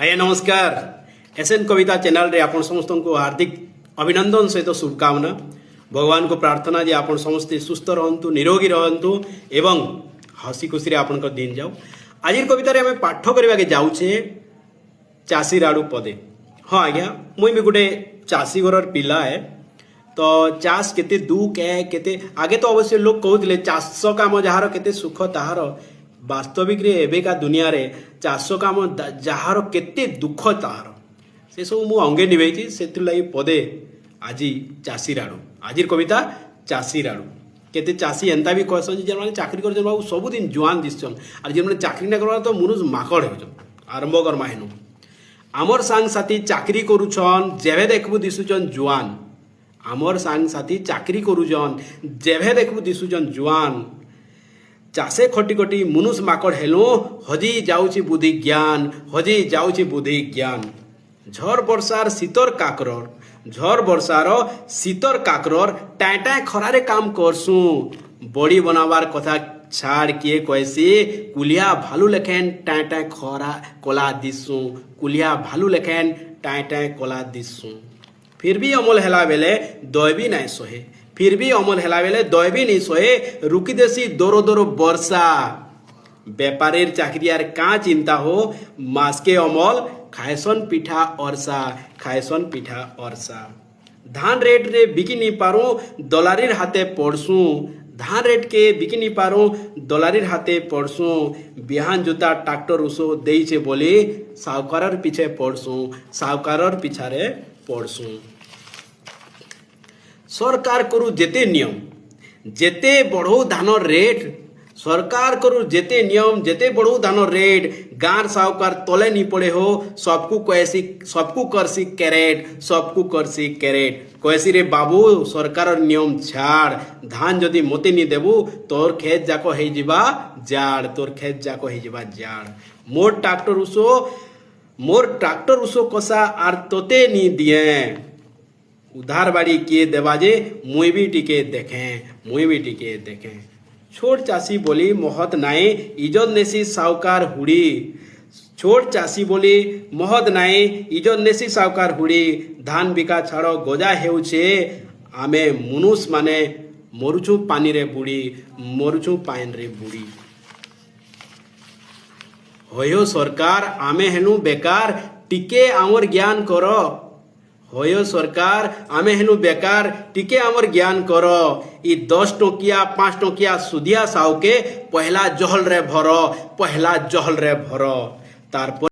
आज्ञा नमस्कार। एसएन कविता चैनल रे आपण समस्त को हार्दिक अभिनंदन सहित शुभकामना। भगवान को प्रार्थना जे आपण समस्ते सुस्थ रहंतु, निरोगी रहंतु एवं हसी खुशी आपण दिन जाऊ। आज कविता आम पाठ करवा जाऊे चाषी राड़ू पदे। हाँ आज्ञा, मुई भी गोटे चाषी घर पिला है। तो चाष केते दुख है केते आगे तो अवश्य लोग कहते चाष काम जार केते सुख ताहार वास्तविक रे एबेका दुनिया रे चाष काम जार केते दुख ताहार से सब मु अंगे निभेची से लगी पदे आज चाषी राड़ू। आज कविता चाषी राड़ू। केते चाषी एंता भी कहसन जे माने चाकरी कर बाबू सबुदिन जुआन दिसन और जे माने चाकरी ना करवा तो मुनुष माकड़ हो आरंभ करमा हेनु। आमर सांग साथी चाकरी करूछन जेभे देखबू दिसुचन जुआन। आमर सांग साथी चाकरी करूछन जेभे देखबू दिसुचन जुआन। चाषे खटी खटी मुनुष माकड़ हेलु हजी जाउची बुद्धि ज्ञान, हजी जाउची बुद्धि ज्ञान। झर बर्षार शीतर काकरर, झर बर्षार शीतर काकरर टाए टाए खरारे काम करसु। बड़ी बनावार कथा छाड़ किए कैसी कुलिया भालू लेखेन टाए टाए खरा कला दिसु। कुलिया भालू लेखेन टाए टाए कला दिसु। फिर भी अमल हेला बेले दयबी नाय सहे, फिर भी अमल हेला बेले दयबी नहीं सहे। रुकी देसी दोरो दोरो वर्षा। व्यापारेर चाकरियार का चिंता हो, मासके अमल खायसन पिठा अरसा, खायसन पिठा अरसा। धान रेट रे बिकी नहीं पारू दलारीर हाथे पड़सू। धान रेट के बिकी नहीं पारू दलारीर हाथे पड़सू। बिहान जूता ट्रैक्टर उसो देइछे बोली सावकारर पीछे पड़सू, सावकारर पिछारे पड़सू। सरकार करू जेते नियम जेते बढ़ो धान रेट, सरकार करू जेते नियम जेते बढ़ो धान रेट। गाँव साहूकार तले नहीं पड़े हो सबको कैसी सबको करसी कैरेट, सबको करसी कैरेट। कैसी रे बाबू सरकार नियम छाड़। धान जदि मते नहीं देबू तोर खेत जाको हे जिबा जाड़, तोर खेत जाको हे जिबा जाड़। मोर ट्रैक्टर उसो कसा आर तोते नहीं दिए। उधार बाड़ी किए देवाजे मुई भी टिके देखें, मुई भी टिके देखें। छोट चाषी बोली महत नाई इजत नेसी सावकार हुड़ी। छोट चाषी बोली महत नाई इजत नेसी सावकार हुड़ी। धान बिका छाड़ गजा हेउछे आमे मुनुष माने मरुछु पानी रे बुड़ी, मरुछु पाइन रे बुड़ी। होयो सरकार आमे हेनु बेकार टिके आमर ज्ञान करो। होयो सरकार आमे हेनु बेकार टिके आमर ज्ञान करो। ई 10 टोकिया 5 टोकिया सुदिया साव के पहला जहल रे भरो, पहला जहल रे भरो। तारपर